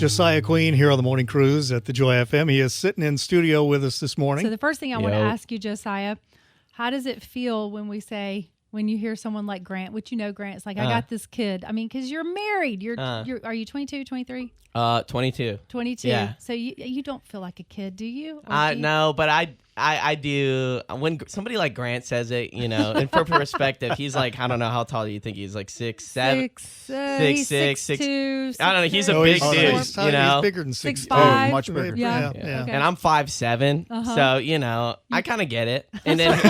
Josiah Queen here on the Morning Cruise at the Joy FM. He is sitting in studio with us this morning. So the first thing I want to ask you, Josiah, how does it feel when you hear someone like Grant, which you know Grant's like, I got this kid. I mean, because you're married. Are you 22, 23? 22. 22. Yeah. So you don't feel like a kid, do you? No, but I do. When somebody like Grant says it, and for perspective, he's like, I don't know, how tall do you think he's? Like 6'7"? 6'2". I don't know. He's a No, big he's dude. He's bigger than 6'5". 6'5". Much bigger. Yeah. Okay. And I'm 5'7", so I kind of get it. And then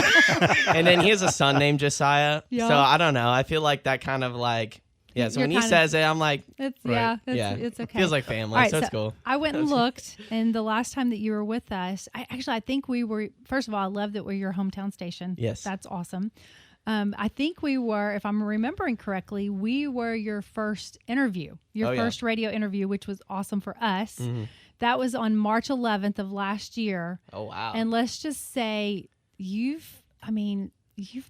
and then he has a son named Josiah. Yeah. So I don't know. I feel like that kind of like. Yeah, so when he says it, I'm like, it's it's okay. Feels like family, Right, so it's cool. I went and looked, and the last time that you were with us, I think we were, first of all, I love that we're your hometown station. Yes. That's awesome. I think we were, if I'm remembering correctly, we were your first interview, first radio interview, which was awesome for us. Mm-hmm. That was on March 11th of last year. Oh, wow. And let's just say you've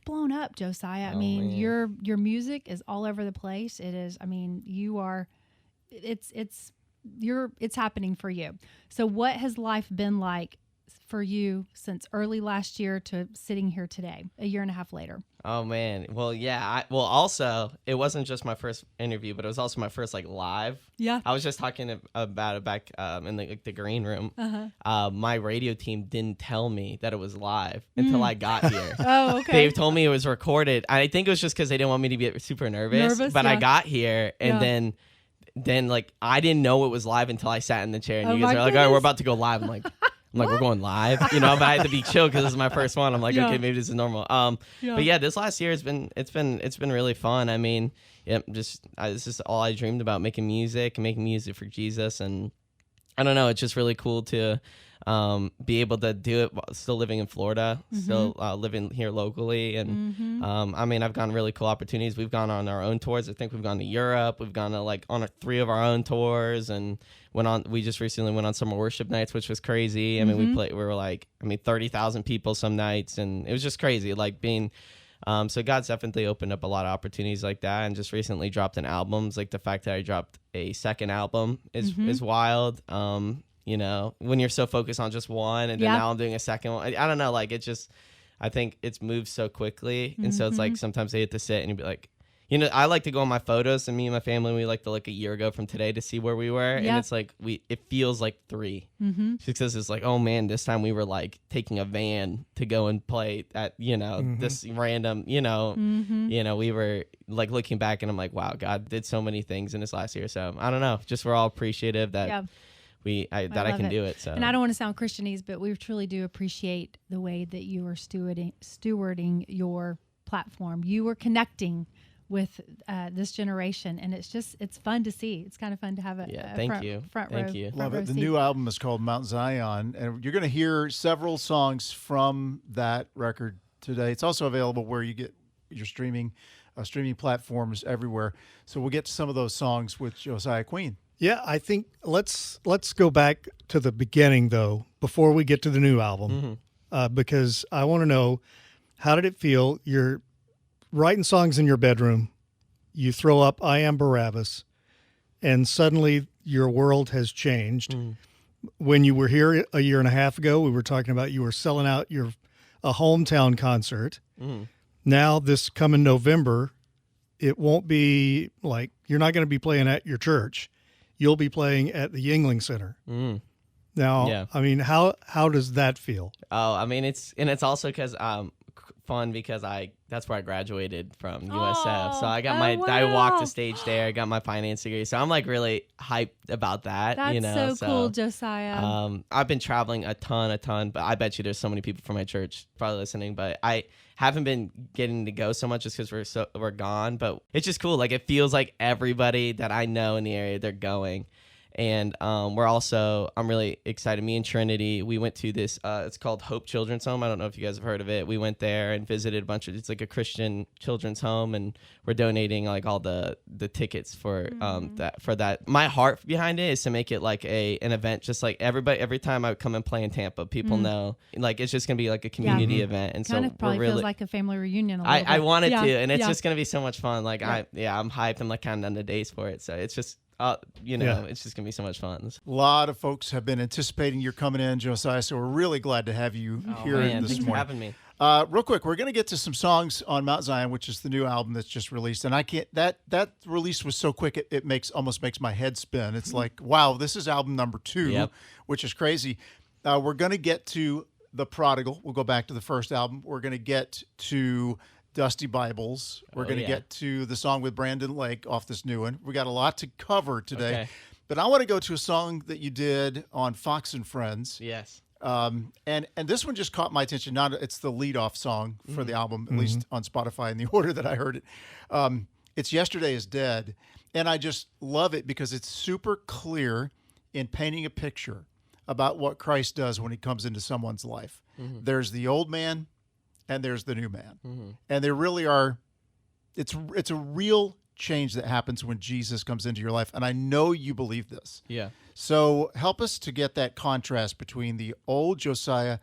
blown up, Josiah. I mean, man. your music is all over the place. It is. I mean, it's happening for you. So what has life been like for you since early last year to sitting here today, a year and a half later? Oh man. Well, yeah. Also, it wasn't just my first interview, but it was also my first live. Yeah. I was just talking about it back in the green room. Uh-huh. My radio team didn't tell me that it was live until I got here. Oh, okay. They told me it was recorded. I think it was just because they didn't want me to be super nervous. But I got here, and then I didn't know it was live until I sat in the chair, and you guys are like, all right, we're about to go live. I'm like, we're going live, but I had to be chill because this is my first one. I'm like, okay, maybe this is normal. But yeah, this last year it's been really fun. I mean, this is all I dreamed about, making music for Jesus, and I don't know, it's just really cool to be able to do it while still living in Florida, still living here locally, and I mean, I've gotten really cool opportunities. We've gone on our own tours. I think we've gone to Europe. We've gone to on 3 of our own tours, and we just recently went on summer worship nights, which was crazy. I mean, we were 30,000 people some nights, and it was just crazy, being. So God's definitely opened up a lot of opportunities like that, and just recently dropped an album. Like the fact that I dropped a second album is wild. When you're so focused on just one, and then now I'm doing a second one. I don't know, I think it's moved so quickly, and so it's sometimes they hit to sit and you'd be like, I like to go on my photos, and me and my family, we like to look a year ago from today to see where we were, and it's it feels like 3, because it's oh man, this time we were taking a van to go and play at this random we were looking back, and I'm like, wow, God did so many things in this last year. So I don't know, just we're all appreciative that. Yeah. I can do it. So. And I don't want to sound Christianese, but we truly do appreciate the way that you are stewarding your platform. You are connecting with this generation, and it's fun to see. It's kind of fun to have front row. Love it. The new album is called Mount Zion, and you're going to hear several songs from that record today. It's also available where you get your streaming platforms everywhere. So we'll get to some of those songs with Josiah Queen. Yeah, I think let's go back to the beginning, though, before we get to the new album, because I want to know, how did it feel? You're writing songs in your bedroom. You throw up I Am Barabbas, and suddenly your world has changed. When you were here a year and a half ago, we were talking about you were selling out a hometown concert. Now, this coming November, it won't be you're not going to be playing at your church. You'll be playing at the Yingling Center. Now, I mean, how does that feel? Oh, I mean, it's also because fun because that's where I graduated from USF. So I got I walked the stage there. I got my finance degree. So I'm really hyped about that. That's so cool, Josiah. I've been traveling a ton, but I bet you there's so many people from my church probably listening, but I haven't been getting to go so much just because we're gone, but it's just cool. It feels like everybody that I know in the area, they're going. And I'm really excited. Me and Trinity, we went to this, it's called Hope Children's Home. I don't know if you guys have heard of it. We went there and visited it's a Christian children's home, and we're donating all the tickets for that. My heart behind it is to make it an event, just every time I come and play in Tampa, people know, it's just going to be a community event. And kind so of probably feels like a family reunion. I want it to, and it's just going to be so much fun. I'm hyped. I'm counting down the days for it. So it's just, it's just gonna be so much fun. A lot of folks have been anticipating your coming in, Josiah, so we're really glad to have you here this Thanks morning. for having me. Real quick, we're going to get to some songs on Mount Zion, which is the new album that's just released, and I can't. That release was so quick it almost makes my head spin. It's like, wow, this is album number 2, which is crazy. We're going to get to The Prodigal. We'll go back to the first album. We're going to get to Dusty Bibles. We're going to get to the song with Brandon Lake off this new one. We got a lot to cover today. Okay. But I want to go to a song that you did on Fox and Friends. Yes. And this one just caught my attention. It's the lead-off song for the album, at least on Spotify in the order that I heard it. It's Yesterday is Dead. And I just love it because it's super clear in painting a picture about what Christ does when he comes into someone's life. There's the old man and there's the new man. And there really are, it's a real change that happens when Jesus comes into your life. And I know you believe this. Yeah. So help us to get that contrast between the old Josiah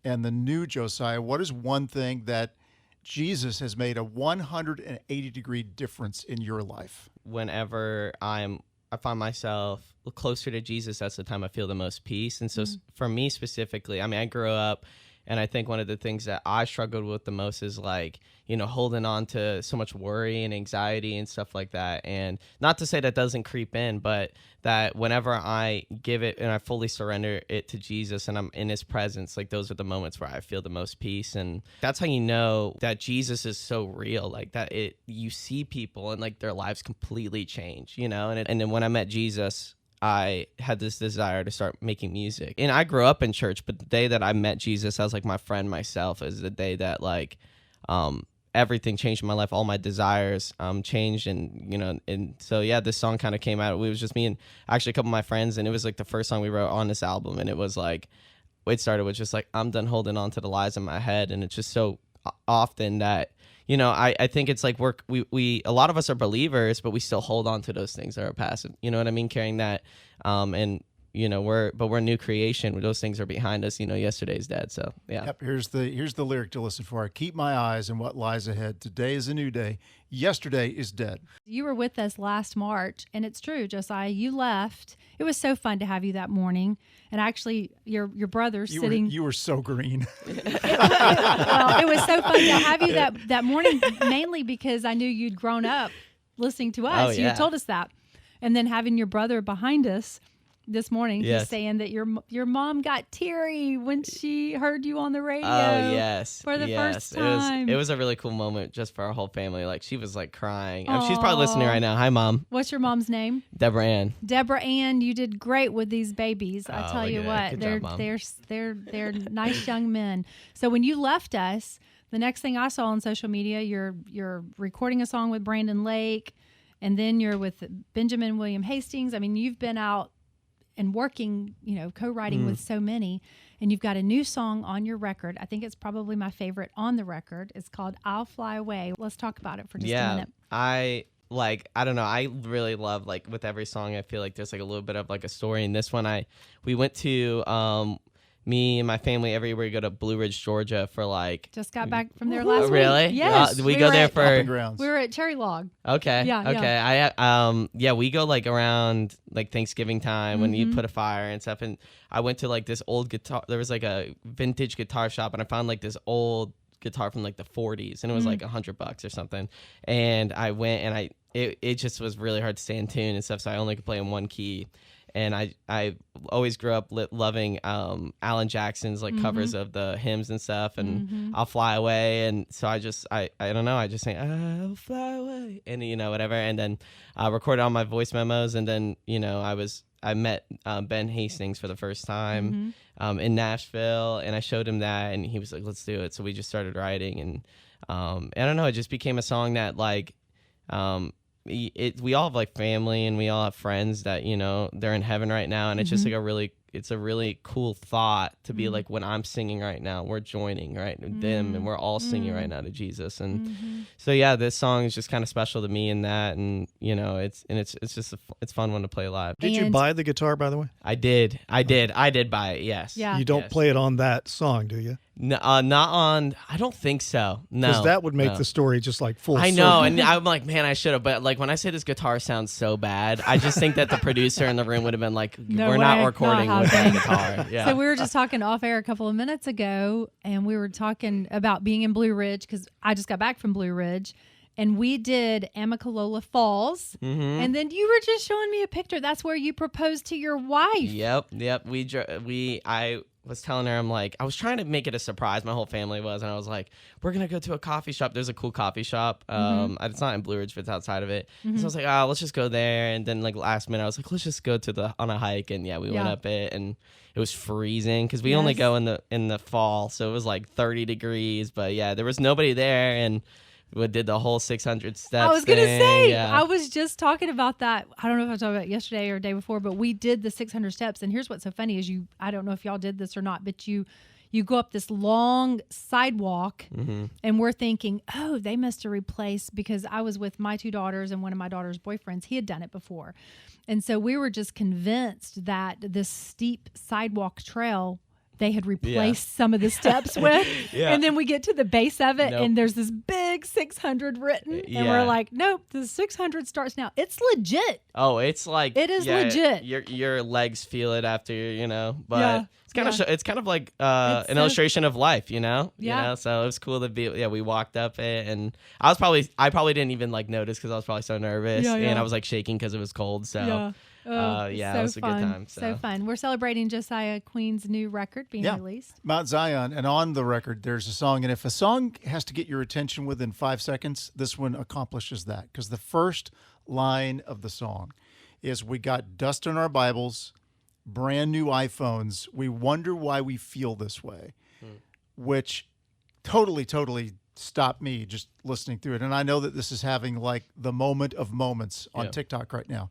and the new Josiah. What is one thing that Jesus has made a 180-degree difference in your life? Whenever I find myself closer to Jesus, that's the time I feel the most peace. And so for me specifically, I mean, I grew up, and I think one of the things that I struggled with the most is like, holding on to so much worry and anxiety and stuff like that. And not to say that doesn't creep in, but that whenever I give it and I fully surrender it to Jesus and I'm in his presence, like those are the moments where I feel the most peace. And that's how you know that Jesus is so real, like that you see people and like their lives completely change, and then when I met Jesus, I had this desire to start making music. And I grew up in church, but the day that I met Jesus as like my friend myself is the day that like everything changed in my life. All my desires changed, and so this song kind of came out. It was just me and actually a couple of my friends, and it was like the first song we wrote on this album. And it was like, it started with just like, I'm done holding on to the lies in my head. And it's just so often that I think it's like we a lot of us are believers, but we still hold on to those things that are past. You know what I mean? Carrying that, and we're new creation. Those things are behind us. Yesterday's dead. So yeah. Yep. Here's the lyric to listen for. Keep my eyes on what lies ahead. Today is a new day. Yesterday is dead. You were with us last March, and it's true, Josiah. You left. It was so fun to have you that morning. And actually, your brother sitting. You were so green. Well, it was so fun to have you that morning, mainly because I knew you'd grown up listening to us. Oh, yeah. You told us that, and then having your brother behind us this morning, yes. He's saying that your mom got teary when she heard you on the radio. Oh yes, for the first time. It was a really cool moment just for our whole family. Like she was like crying. She's probably listening right now. Hi, Mom. What's your mom's name? Deborah Ann. Deborah Ann, you did great with these babies. I tell you what, Good job, Mom. they're nice young men. So when you left us, the next thing I saw on social media, you're recording a song with Brandon Lake, and then you're with Benjamin William Hastings. I mean, you've been out and working, co-writing with so many, and you've got a new song on your record. I think it's probably my favorite on the record. It's called I'll Fly Away. Let's talk about it for just a minute. I don't know. I really love, like, with every song, I feel like there's like a little bit of like a story. In this one, we went to, me and my family everywhere. We go to Blue Ridge, Georgia for like. Just got back from there last week. Really? Yes. We go there for. We were at Cherry Log. Okay. Yeah. Okay. We go like around like Thanksgiving time when you put a fire and stuff. And I went to like this old guitar. There was like a vintage guitar shop, and I found like this old guitar from like the 40s, and it was like $100 or something. And I went, and it just was really hard to stay in tune and stuff. So I only could play in one key. And I always grew up loving Alan Jackson's like covers of the hymns and stuff, and I'll Fly Away. And so I don't know, I just sang I'll fly away, and whatever. And then I recorded all my voice memos, and then I met Ben Hastings for the first time in Nashville, and I showed him that, and he was like, let's do it. So we just started writing, and I don't know, it just became a song that like we all have like family, and we all have friends that they're in heaven right now, and it's just like a really cool thought to be like, when I'm singing right now, we're joining right with them, and we're all singing right now to Jesus. And so this song is just kind of special to me in that, and it's just it's fun one to play live. Did you buy the guitar, by the way? I did buy it. Yes. Yeah. You don't play it on that song, do you? No, not on. I don't think so. No, because that would make the story just like full. I know, circle. and I'm like, man, I should have. But like when I say this guitar sounds so bad, I just think that the producer in the room would have been like, we're not recording with that guitar. Yeah. So we were just talking off air a couple of minutes ago, and we were talking about being in Blue Ridge because I just got back from Blue Ridge. And we did Amicalola Falls, and then you were just showing me a picture. That's where you proposed to your wife. Yep. I was telling her, I'm like, I was trying to make it a surprise. My whole family was, and I was like, we're gonna go to a coffee shop. There's a cool coffee shop. It's not in Blue Ridge, but it's outside of it. So I was like, let's just go there. And then like last minute, I was like, let's just go to on a hike. And we went up it, and it was freezing because we only go in the fall, so it was like 30 degrees. But yeah, there was nobody there, and we did the whole 600 steps. I was going to say, I was just talking about that. I don't know if I was talking about it yesterday or day before, but we did the 600 steps. And here's what's so funny is I don't know if y'all did this or not, but you go up this long sidewalk and we're thinking, oh, they must have replaced, because I was with my two daughters and one of my daughter's boyfriends. He had done it before. And so we were just convinced that this steep sidewalk trail they had replaced some of the steps with. And then we get to the base of it and there's this big 600 written and we're like, nope, the 600 starts now. It's legit. Oh, it's like it is legit. Your legs feel it after, but it's kind of like an illustration of life, you know? So it was cool to be, we walked up it, and I probably didn't even like notice because I was probably so nervous and I was like shaking because it was cold. So it was a good time. So fun. We're celebrating Josiah Queen's new record being released. Mount Zion. And on the record, there's a song. And if a song has to get your attention within 5 seconds, this one accomplishes that. Because the first line of the song is, we got dust on our Bibles, brand new iPhones. We wonder why we feel this way, which totally stopped me just listening through it. And I know that this is having like the moment of moments on TikTok right now.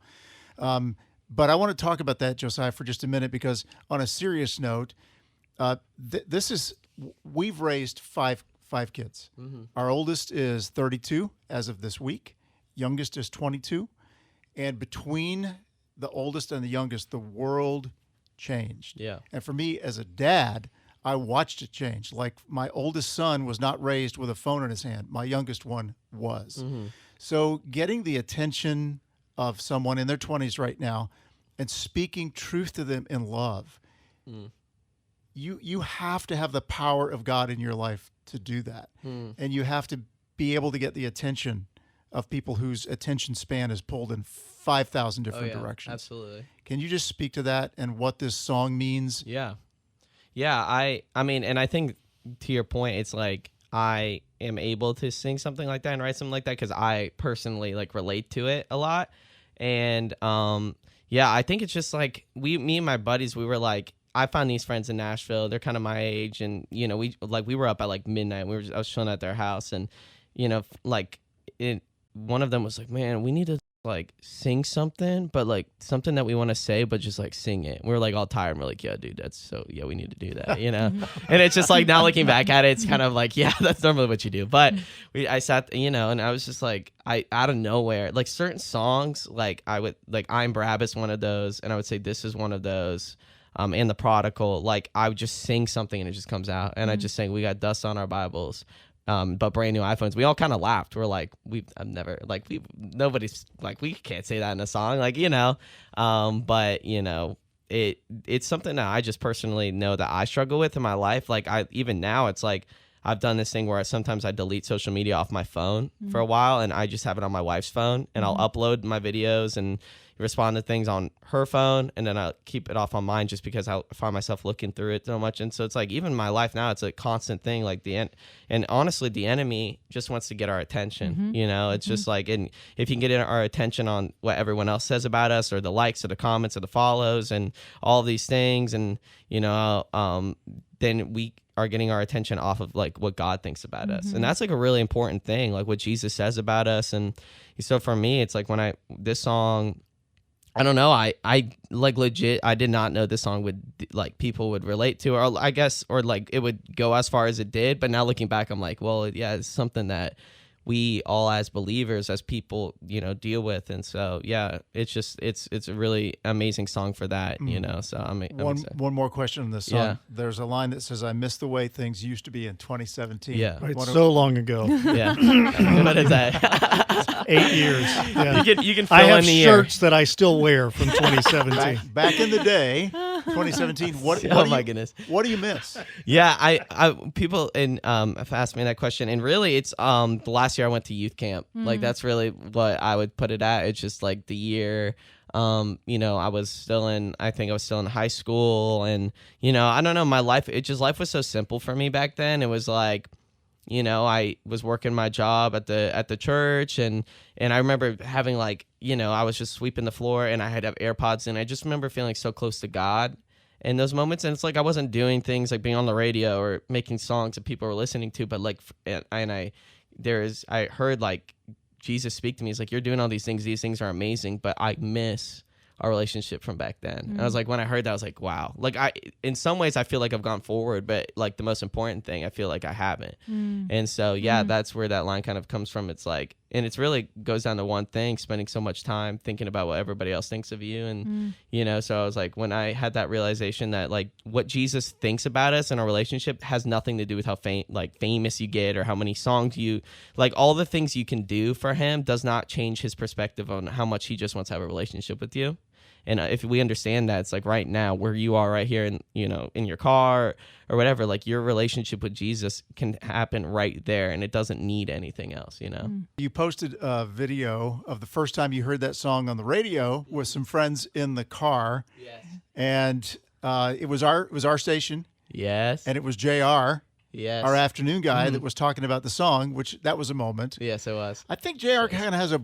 But I want to talk about that, Josiah, for just a minute, because on a serious note, we've raised five kids. Our oldest is 32 as of this week. Youngest is 22. And between the oldest and the youngest, the world changed. Yeah. And for me as a dad, I watched it change. Like, my oldest son was not raised with a phone in his hand. My youngest one was. So getting the attention of someone in their 20s right now and speaking truth to them in love, you have to have the power of God in your life to do that. And you have to be able to get the attention of people whose attention span is pulled in 5,000 different directions. Absolutely. Can you just speak to that and what this song means? Yeah. I mean, and I think to your point, it's like I am able to sing something like that and write something like that because I personally like relate to it a lot. And I think it's just like me and my buddies, we were like, I found these friends in Nashville. They're kind of my age, and we were up at like midnight. I was chilling at their house, and one of them was like, "Man, we need to like sing something, but like something that we want to say, but just like sing it." We're like all tired. And we're like, "Yeah, dude, we need to do that," And it's just like, now looking back at it, it's kind of like, yeah, that's normally what you do. But I sat, and I was just like, out of nowhere, like certain songs, like I would like I'm Barabbas, one of those, and I would say this is one of those. And The Prodigal, like I would just sing something and it just comes out, and I just sang, "We got dust on our Bibles, but brand new iPhones." We all kind of laughed. We're like, nobody's like, we can't say that in a song, like, but it's something that I just personally know that I struggle with in my life. Like even now, it's like I've done this thing where sometimes I delete social media off my phone for a while, and I just have it on my wife's phone, and I'll upload my videos and respond to things on her phone, and then I'll keep it off on mine just because I find myself looking through it so much. And so it's like, even my life now, it's a constant thing. Like and honestly, the enemy just wants to get our attention. It's just like, and if you can get our attention on what everyone else says about us, or the likes or the comments or the follows and all these things, and then we are getting our attention off of like what God thinks about us. And that's like a really important thing, like what Jesus says about us. And so for me, it's like when this song, I don't know, I like legit, I did not know this song would like people would relate to, or I guess, or like it would go as far as it did. But now looking back, I'm like, well, yeah, it's something that we all as believers, as people, deal with. And so, yeah, it's a really amazing song for that, so I'm one more question on this song. Yeah. There's a line that says, "I miss the way things used to be in 2017." Yeah. It's so long ago. Yeah. What is that? 8 years. Yeah. You can fill I have in the shirts that I still wear from 2017. Back in the day, 2017. My goodness. What do you miss? Yeah, I people have asked me that question, and really, it's the last year I went to youth camp. Like that's really what I would put it at. It's just like the year. I was still in high school, and I don't know, my life. Life was so simple for me back then. It was like, I was working my job at the church, and I remember having like, I was just sweeping the floor, and I had to have AirPods in. I just remember feeling so close to God in those moments, and it's like I wasn't doing things like being on the radio or making songs that people were listening to, but like, I heard like Jesus speak to me. He's like, "You're doing all these things are amazing, but I miss our relationship from back then." And I was like, when I heard that, I was like, wow. Like in some ways I feel like I've gone forward, but like the most important thing, I feel like I haven't. And so, that's where that line kind of comes from. It's like, and it's really goes down to one thing, spending so much time thinking about what everybody else thinks of you. And, so I was like, when I had that realization that like what Jesus thinks about us in our relationship has nothing to do with how famous you get or how many songs like all the things you can do for him does not change his perspective on how much he just wants to have a relationship with you. And if we understand that, it's like right now where you are right here in your car or whatever, like your relationship with Jesus can happen right there, and it doesn't need anything else, You posted a video of the first time you heard that song on the radio with some friends in the car. Yes. And it was our station. Yes. And it was Jayar. Yes. Our afternoon guy that was talking about the song, which that was a moment. Yes, it was. I think Jayar kind of has a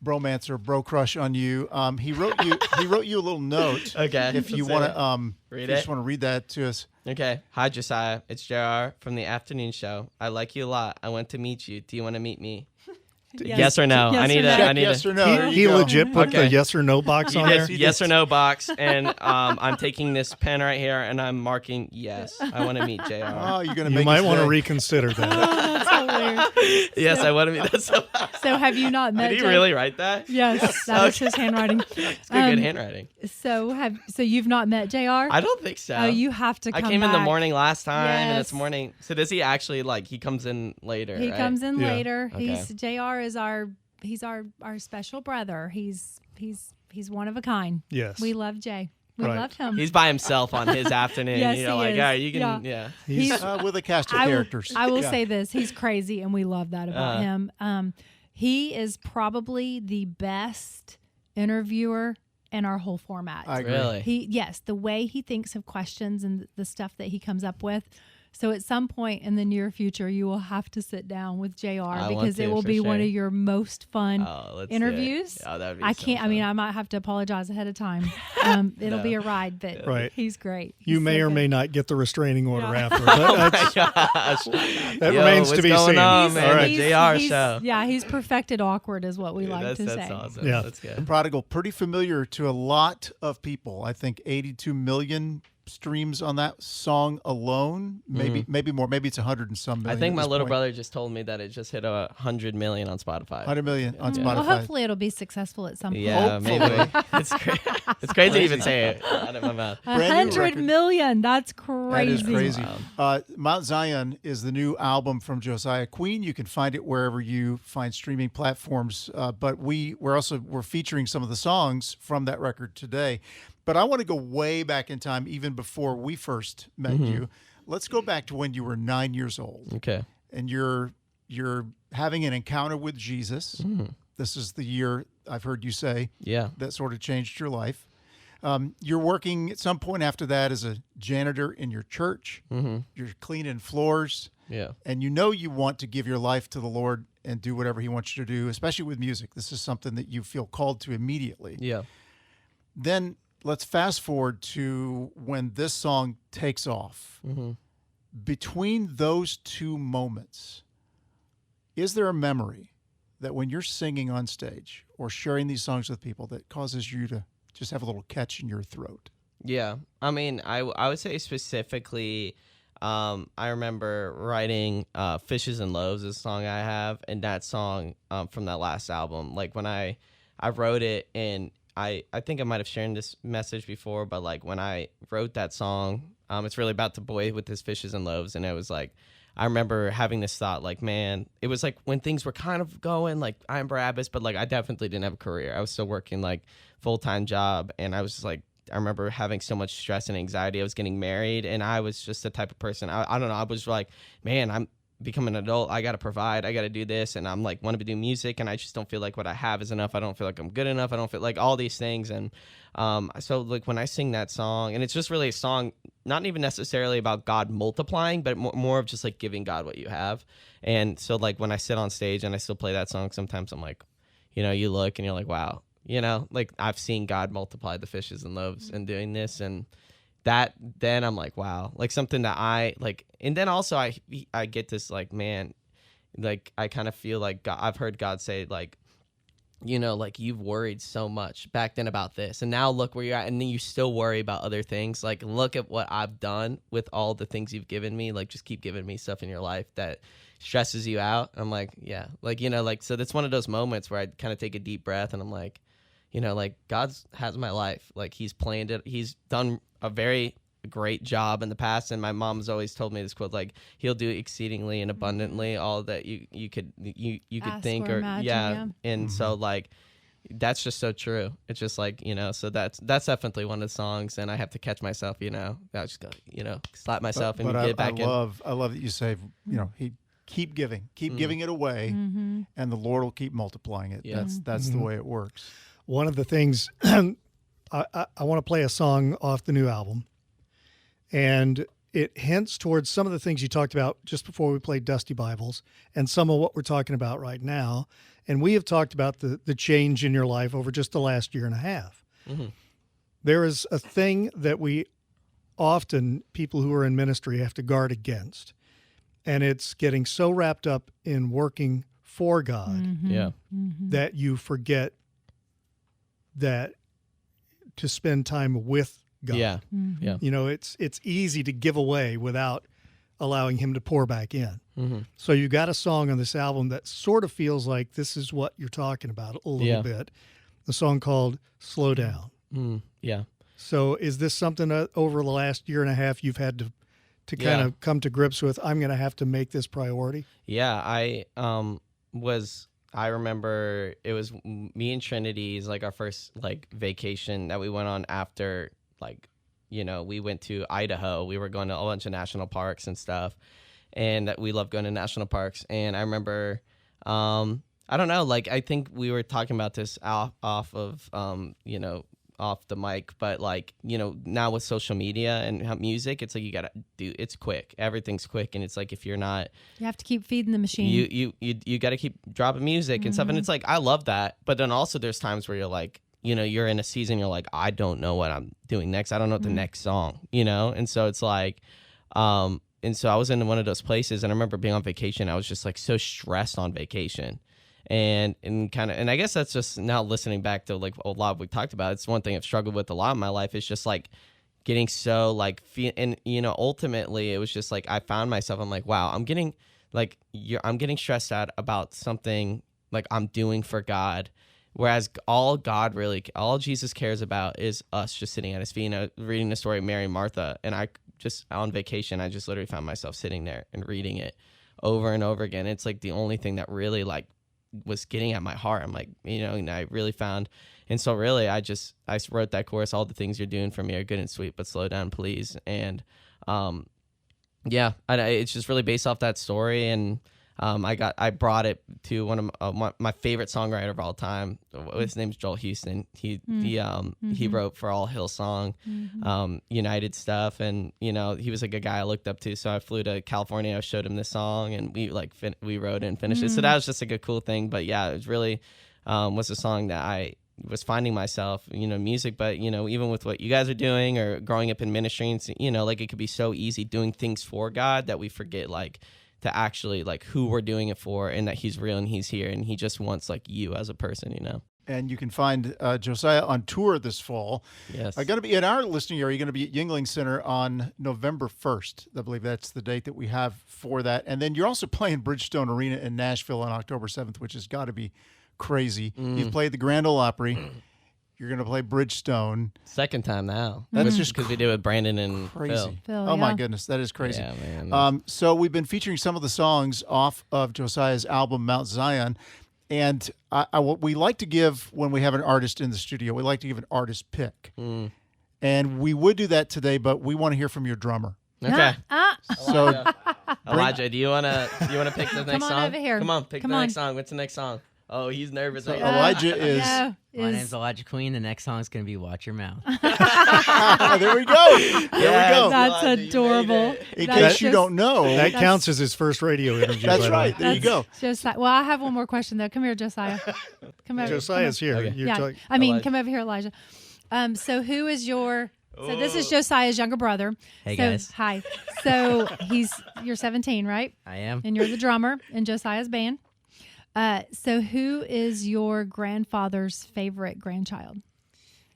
bromance or bro crush on you. He wrote you a little note. Okay. If you want to read just it. want to read that to us. Okay. Hi, Josiah. It's Jayar from the afternoon show. I like you a lot. I want to meet you. Do you want to meet me? Yes or no? Yes I need or no. I need yes or no. There He you go. legit put the Okay. yes or no box on there. Yes or no box, and I'm taking this pen right here, and I'm marking yes. I want to meet Jayar. Oh, you're gonna You make might his want to day. reconsider that. That's hilarious. Yes, I want to meet. That's so. So have you not met Did he Jay? really write that? Yes, that is his handwriting. It's good handwriting. So you've not met Jr. I don't think so. Oh, you have to I come came in the back. morning last time, and this Yes. morning. So does he actually he comes in later? He right? comes in Yeah. later. Okay. Jr. is our special brother. He's one of a kind. Yes. We love Jay. We Right. love him. He's by himself on his afternoon. Yes, You're he like, is. yeah, you can, Yeah. He's With a cast of I will- characters. I will Yeah. say this: he's crazy, and we love that about him. He is probably the best interviewer in our whole format. I agree. Really? The way he thinks of questions and the stuff that he comes up with. So at some point in the near future, you will have to sit down with Jr. I want because it to, will for be one sure. of your most fun Oh, let's do it. interviews. Oh, that would be I so can't. I fun. mean, I might have to apologize ahead of time. It'll be a ride, but Right. he's great. You He's may so or good. may not get the restraining order Yeah. after. But Gosh. that Yo, remains to what's be going seen. on, All man? right. The JR he's- show. Yeah, he's perfected awkward, is what we like to that's say. awesome. Yeah. That's good. Prodigal, pretty familiar to a lot of people. I think 82 million streams on that song alone. Maybe more. Maybe it's 100 and some million. I think at my this little point. brother just told me that it just hit 100 million on Spotify. 100 million on Spotify. Well, hopefully it'll be successful at some point. Yeah, Hopefully. maybe. It's crazy to even say it out of my mouth. Brand new 100 record. million. That's That crazy. is crazy. Wow. Mount Zion is the new album from Josiah Queen. You can find it wherever you find streaming platforms. But we're featuring some of the songs from that record today. But I want to go way back in time, even before we first met you. Let's go back to when you were 9 years old, Okay. and you're having an encounter with Jesus. This is the year I've heard you say Yeah. that sort of changed your life. You're working at some point after that as a janitor in your church. You're cleaning floors, Yeah. and you want to give your life to the Lord and do whatever He wants you to do, especially with music. This is something that you feel called to immediately. Yeah. Then let's fast forward to when this song takes off. Between those two moments, is there a memory that when you're singing on stage or sharing these songs with people that causes you to just have a little catch in your throat? Yeah. I mean, I would say specifically I remember writing Fishes and Loaves is a song I have, and that song from that last album, like when I wrote it, and I think I might have shared this message before, but like when I wrote that song, it's really about the boy with his fishes and loaves, and it was like, I remember having this thought, like, man, it was like when things were kind of going, like I'm Barabbas, but like I definitely didn't have a career. I was still working like full-time job, and I was just like, I remember having so much stress and anxiety. I was getting married, and I was just the type of person, I don't know, I was like, man, I'm becoming an adult. I got to provide. I got to do this. And I'm like, want to do music, and I just don't feel like what I have is enough. I don't feel like I'm good enough. I don't feel like all these things. And so like when I sing that song, and it's just really a song, not even necessarily about God multiplying, but more of just like giving God what you have. And so like when I sit on stage and I still play that song, sometimes I'm like, you know, you look and you're like, wow, you know, like I've seen God multiply the fishes and loaves and doing this. And that, then I'm like, wow, like something that I like. And then also I get this like, man, like I kind of feel like God, I've heard God say like, you know, like you've worried so much back then about this, and now look where you're at, and then you still worry about other things. Like, look at what I've done with all the things you've given me. Like, just keep giving me stuff in your life that stresses you out. I'm like, yeah, like, you know, like, so that's one of those moments where I kind of take a deep breath, and I'm like, you know, like God's has my life. Like he's planned it. He's done a very great job in the past. And my mom's always told me this quote, like he'll do exceedingly and abundantly all that you could Ask think or or imagine, yeah. And so like, that's just so true. It's just like, you know, so that's definitely one of the songs, and I have to catch myself, you know, I just go, you know, slap myself and get back in. I love that you say, you know, keep giving it away, and the Lord will keep multiplying it. Yeah. That's the way it works. One of the things, I want to play a song off the new album, and it hints towards some of the things you talked about just before we played Dusty Bibles, and some of what we're talking about right now. And we have talked about the change in your life over just the last year and a half. Mm-hmm. There is a thing that we often, people who are in ministry, have to guard against, and it's getting so wrapped up in working for God that you forget that to spend time with God. Yeah. Yeah. You know, it's easy to give away without allowing him to pour back in. So you got a song on this album that sort of feels like this is what you're talking about a little bit. The song called Slow Down. Yeah. So is this something over the last year and a half you've had to kind of come to grips with? I'm going to have to make this priority. Yeah. I remember it was me and Trinity's like our first like vacation that we went on after, like, you know, we went to Idaho. We were going to a bunch of national parks and stuff, and we love going to national parks. And I remember, I don't know, like I think we were talking about this off of, you know, off the mic, but like, you know, now with social media and music, it's like you gotta it's quick, everything's quick, and it's like if you're not, you have to keep feeding the machine. You got to keep dropping music and stuff, and it's like I love that, but then also there's times where you're like, you know, you're in a season, you're like, I don't know what I'm doing next, I don't know what the next song, you know, and so it's like, and so I was in one of those places, and I remember being on vacation, I was just like so stressed on vacation. And I guess that's just now listening back to like a lot we talked about. It's one thing I've struggled with a lot in my life. It's just like getting so like, and you know, ultimately it was just like, I found myself, I'm like, wow, I'm getting stressed out about something like I'm doing for God. Whereas all Jesus cares about is us just sitting at his feet, you know, reading the story of Mary and Martha. And I just on vacation, I just literally found myself sitting there and reading it over and over again. It's like the only thing that really like was getting at my heart. I'm like, you know, and I really found, and so really I wrote that chorus, all the things you're doing for me are good and sweet, but slow down please. And it's just really based off that story. And I brought it to one of my favorite songwriter of all time. His name's Joel Houston. He wrote for All Hillsong, United stuff, and you know he was like a guy I looked up to. So I flew to California, I showed him this song, and we like we wrote it and finished it. So that was just like a cool thing. But yeah, it was really was a song that I was finding myself, you know, music, but you know, even with what you guys are doing or growing up in ministry, and, you know, like it could be so easy doing things for God that we forget like to actually like who we're doing it for, and that he's real and he's here and he just wants like you as a person, you know. And you can find Josiah on tour this fall. Yes. Going to be in our listening area. Going to be at Yuengling Center on November 1st. I believe that's the date that we have for that. And then you're also playing Bridgestone Arena in Nashville on October 7th, which has got to be crazy. You've played the Grand Ole Opry. You're going to play Bridgestone. Second time now. That's just because we did it with Brandon and crazy. Phil, Oh, my goodness. That is crazy. Yeah, man. So we've been featuring some of the songs off of Josiah's album, Mount Zion. And we like to give, when we have an artist in the studio, we like to give an artist pick. And we would do that today, but we want to hear from your drummer. Okay. So, Elijah, do you wanna pick the next Come on song? over here. Come on, pick Come the on. next song. What's the next song? Oh, he's nervous. so Right Elijah is. My name's Elijah Queen. The next song is going to be Watch Your Mouth. There we go. There we go. That's Elijah, you adorable. made it. In That's case you just- don't know, That counts as his first radio interview. that's by the right. way. There you go. Josiah. Well, I have one more question though. Come here, Josiah. Come over. Josiah's here. Okay. You're Yeah, talking- I mean, Elijah. come over here, Elijah. So who is your? So this is Josiah's younger brother. Hey, So, guys. Hi. So you're 17, right? I am. And you're the drummer in Josiah's band. So who is your grandfather's favorite grandchild?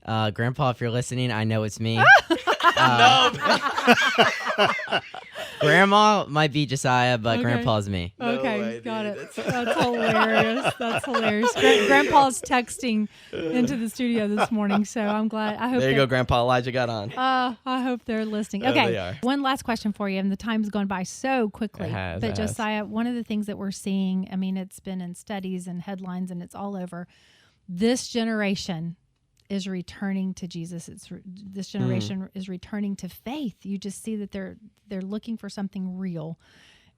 Grandpa, if you're listening, I know it's me. No. Grandma might be Josiah, but Okay. Grandpa's me. Okay, way, got dude. it. That's hilarious. That's hilarious. Grandpa's texting into the studio this morning, so I'm glad. I hope There you go, Grandpa. Elijah got on. I hope they're listening. Oh, Okay, they are. one last question for you, and the time's gone by so quickly. It has, but it has. Josiah, one of the things that we're seeing, I mean, it's been in studies and headlines, and it's all over. This generation is returning to Jesus. This generation is returning to faith. You just see that they're looking for something real,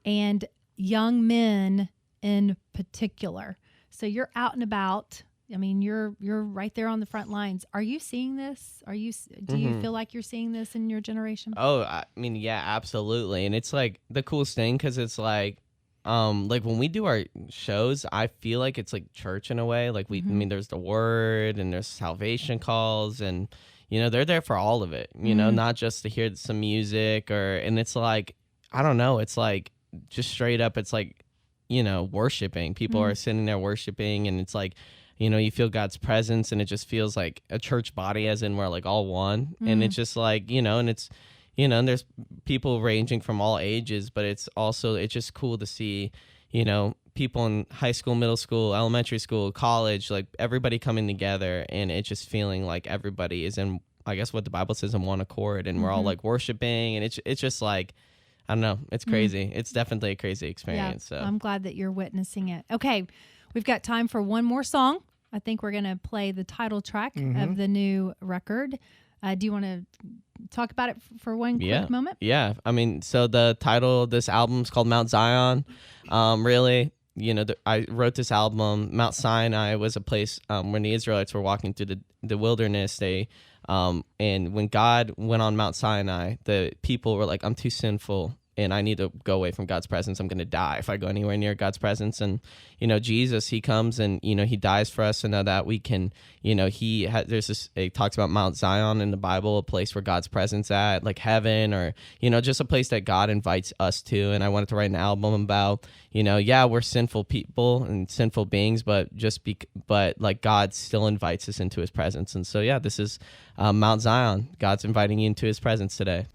and young men in particular. So you're out and about. I mean, you're right there on the front lines. Are you seeing this? Do you feel like you're seeing this in your generation? Oh, I mean, yeah, absolutely. And it's like the coolest thing because it's like when we do our shows, I feel like it's like church in a way. Like I mean, there's the word and there's salvation calls, and they're there for all of it. Not just to hear some music and it's like I don't know. It's like just straight up. It's like worshiping. People are sitting there worshiping, and it's like you feel God's presence, and it just feels like a church body, as in we're like all one, and it's just like and it's. And there's people ranging from all ages, but it's just cool to see, people in high school, middle school, elementary school, college, like everybody coming together, and it's just feeling like everybody is in, I guess what the Bible says, in one accord, and we're all like worshiping, and it's just like, I don't know, it's crazy. It's definitely a crazy experience. Yeah, So I'm glad that you're witnessing it. Okay, we've got time for one more song. I think we're going to play the title track of the new record. Do you want to talk about it for one quick moment? Yeah. I mean, so the title of this album is called Mount Zion. Really, I wrote this album. Mount Sinai was a place when the Israelites were walking through the wilderness. And when God went on Mount Sinai, the people were like, I'm too sinful, and I need to go away from God's presence. I'm going to die if I go anywhere near God's presence. And, Jesus, he comes and, he dies for us so now that we can, it talks about Mount Zion in the Bible, a place where God's presence at, like heaven, or, just a place that God invites us to. And I wanted to write an album about, we're sinful people and sinful beings, but like God still invites us into his presence. And so, this is Mount Zion. God's inviting you into his presence today.